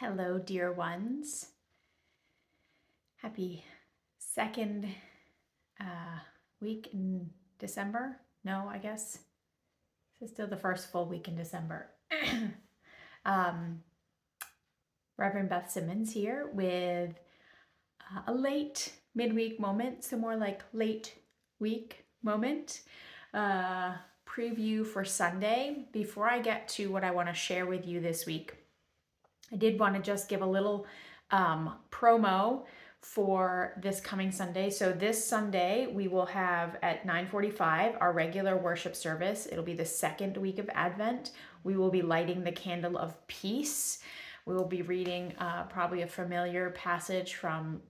Hello, dear ones. Happy second week in December. No, I guess this is still the first full week in December. Reverend Beth Simmons here with a late midweek moment, so more like late week moment. Preview for Sunday. Before I get to what I want to share with you this week, I did want to just give a little promo for this coming Sunday. So this Sunday we will have at 9:45 our regular worship service. It'll be the second week of Advent. We will be lighting the candle of peace. We will be reading probably a familiar passage from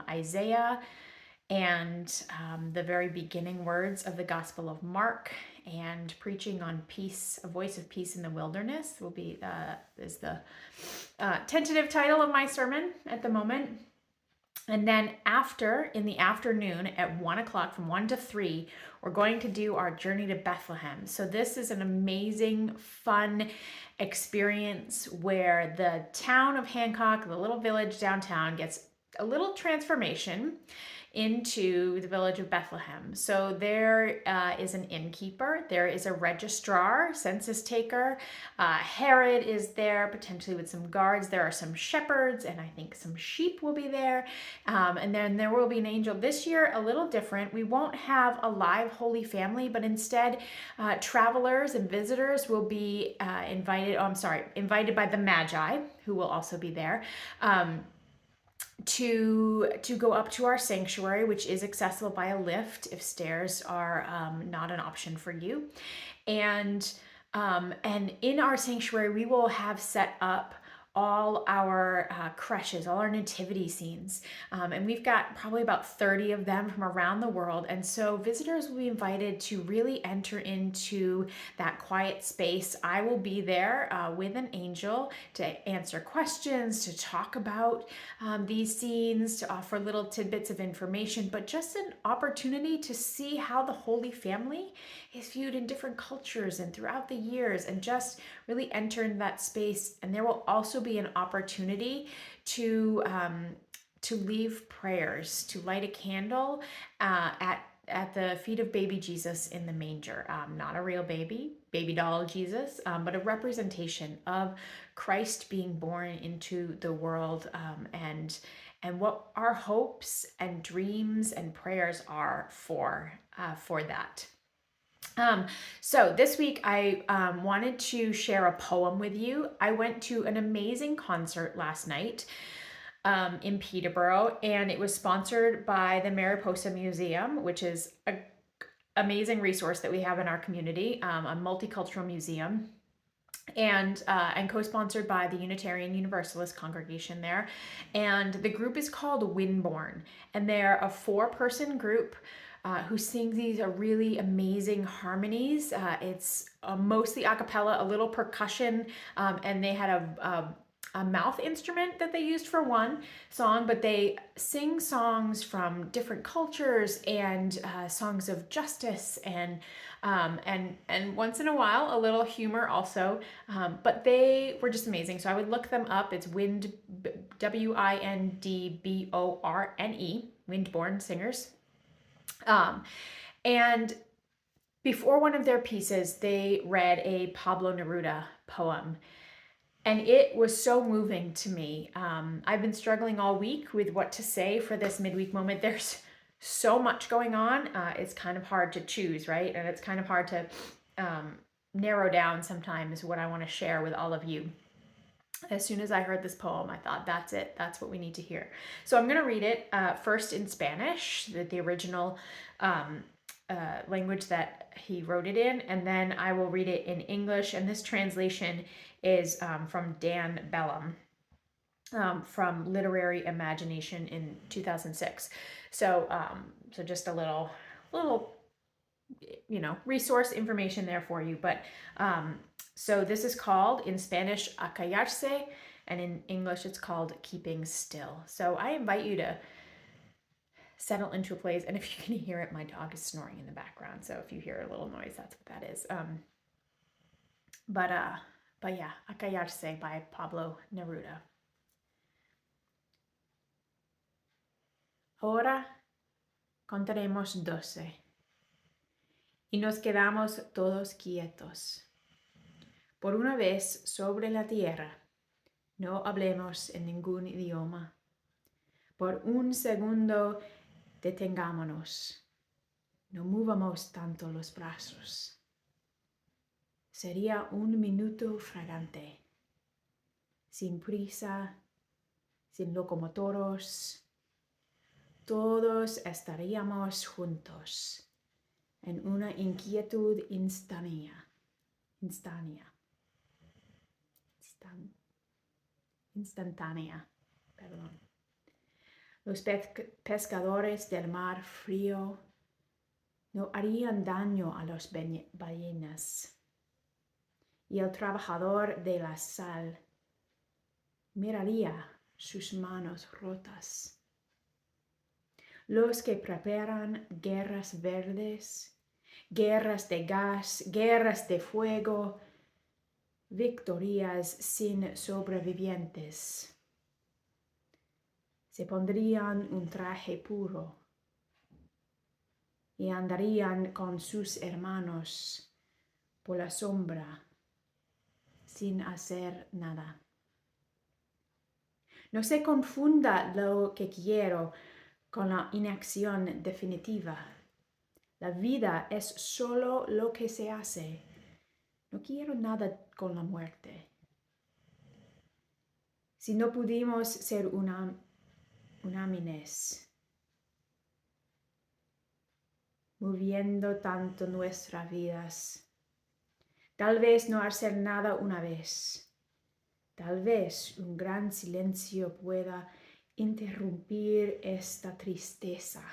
Isaiah and the very beginning words of the Gospel of Mark, and preaching on peace, a voice of peace in the wilderness will be is the tentative title of my sermon at the moment. And then after, in the afternoon at 1 o'clock, from 1 to 3, we're going to do our journey to Bethlehem. So this is an amazing, fun experience where the town of Hancock, the little village downtown, gets a little transformation into the village of Bethlehem. So there is an innkeeper, there is a registrar, census taker, Herod is there, potentially with some guards, there are some shepherds, and I think some sheep will be there, and then there will be an angel. This year, a little different. We won't have a live Holy Family, but instead travelers and visitors will be invited by the Magi, who will also be there. To go up to our sanctuary, which is accessible by a lift if stairs are not an option for you. And in our sanctuary, we will have set up all our creches, all our nativity scenes. And we've got probably about 30 of them from around the world. And so visitors will be invited to really enter into that quiet space. I will be there with an angel to answer questions, to talk about these scenes, to offer little tidbits of information, but just an opportunity to see how the Holy Family is viewed in different cultures and throughout the years, and just really enter in that space. And there will also be an opportunity to leave prayers, to light a candle at the feet of baby Jesus in the manger. Not a real baby doll Jesus, but a representation of Christ being born into the world, and what our hopes and dreams and prayers are for that. So this week I wanted to share a poem with you. I went to an amazing concert last night in Peterborough, and it was sponsored by the Mariposa Museum, which is an amazing resource that we have in our community, a multicultural museum, and co-sponsored by the Unitarian Universalist congregation there. And the group is called Windborn, and they're a 4-person group who sings these really amazing harmonies. It's mostly a cappella, a little percussion, and they had a mouth instrument that they used for one song, but they sing songs from different cultures and songs of justice and once in a while a little humor also, but they were just amazing. So I would look them up. It's Windborne, Windborn singers. And before one of their pieces, they read a Pablo Neruda poem, and it was so moving to me. I've been struggling all week with what to say for this midweek moment. There's so much going on. It's kind of hard to choose, right? And it's kind of hard to narrow down sometimes what I want to share with all of you. As soon as I heard this poem, I thought, that's it. That's what we need to hear. So I'm going to read it first in Spanish, the original language that he wrote it in, and then I will read it in English. And this translation is from Dan Bellum, from Literary Imagination in 2006. So just a little resource information there for you. But so this is called, in Spanish, a callarse, and in English it's called Keeping Still. So I invite you to settle into a place, and if you can hear it, my dog is snoring in the background. So if you hear a little noise, that's what that is. But yeah, a callarse by Pablo Neruda. Ahora contaremos 12 y nos quedamos todos quietos. Por una vez sobre la tierra, no hablemos en ningún idioma. Por un segundo detengámonos. No movamos tanto los brazos. Sería un minuto fragante, sin prisa, sin locomotoros. Todos estaríamos juntos en una inquietud instantánea. Perdón. Los pescadores del mar frío no harían daño a las ballenas. Y el trabajador de la sal miraría sus manos rotas. Los que preparan guerras verdes, guerras de gas, guerras de fuego, victorias sin sobrevivientes. Se pondrían un traje puro y andarían con sus hermanos por la sombra sin hacer nada. No se confunda lo que quiero con la inacción definitiva. La vida es solo lo que se hace. No quiero nada con la muerte. Si no pudimos ser unánimes, moviendo tanto nuestras vidas, tal vez no hacer nada una vez. Tal vez un gran silencio pueda interrumpir esta tristeza,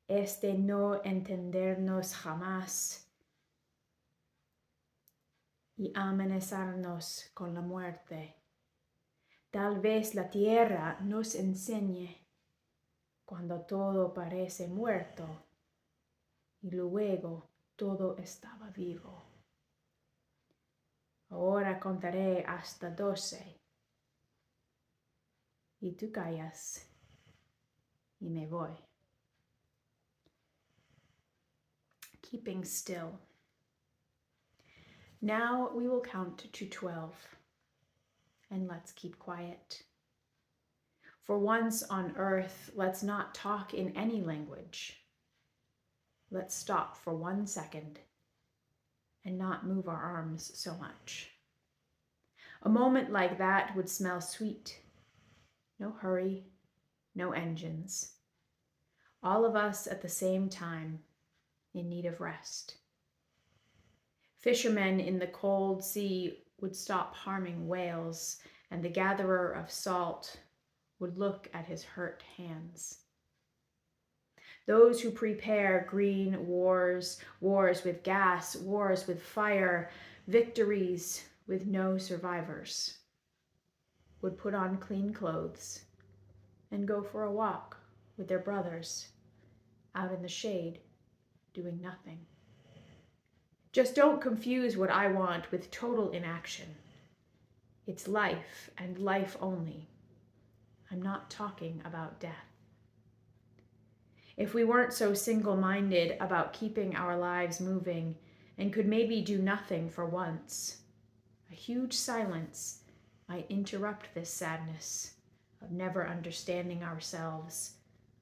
este no entendernos jamás y amenazarnos con la muerte. Tal vez la tierra nos enseñe cuando todo parece muerto y luego todo estaba vivo. Ahora contaré hasta 12 y tú callas y me voy. Keeping still. Now we will count to 12 and let's keep quiet. For once on earth, let's not talk in any language. Let's stop for 1 second and not move our arms so much. A moment like that would smell sweet. No hurry, no engines. All of us at the same time, in need of rest. Fishermen in the cold sea would stop harming whales, and the gatherer of salt would look at his hurt hands. Those who prepare green wars, wars with gas, wars with fire, victories with no survivors, would put on clean clothes and go for a walk with their brothers out in the shade, doing nothing. Just don't confuse what I want with total inaction. It's life and life only. I'm not talking about death. If we weren't so single-minded about keeping our lives moving and could maybe do nothing for once, a huge silence might interrupt this sadness of never understanding ourselves,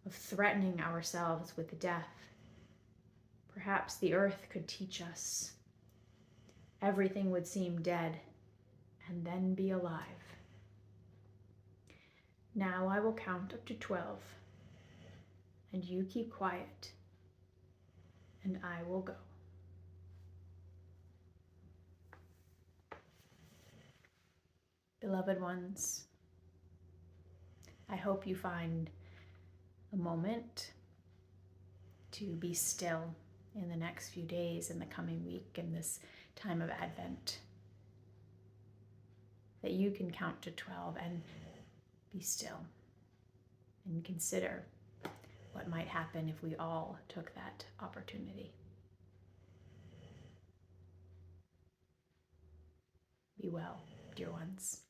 of threatening ourselves with death. Perhaps the earth could teach us. Everything would seem dead and then be alive. Now I will count up to 12, and you keep quiet, and I will go. Beloved ones, I hope you find a moment to be still in the next few days, in the coming week, in this time of Advent, that you can count to 12 and be still and consider what might happen if we all took that opportunity. Be well, dear ones.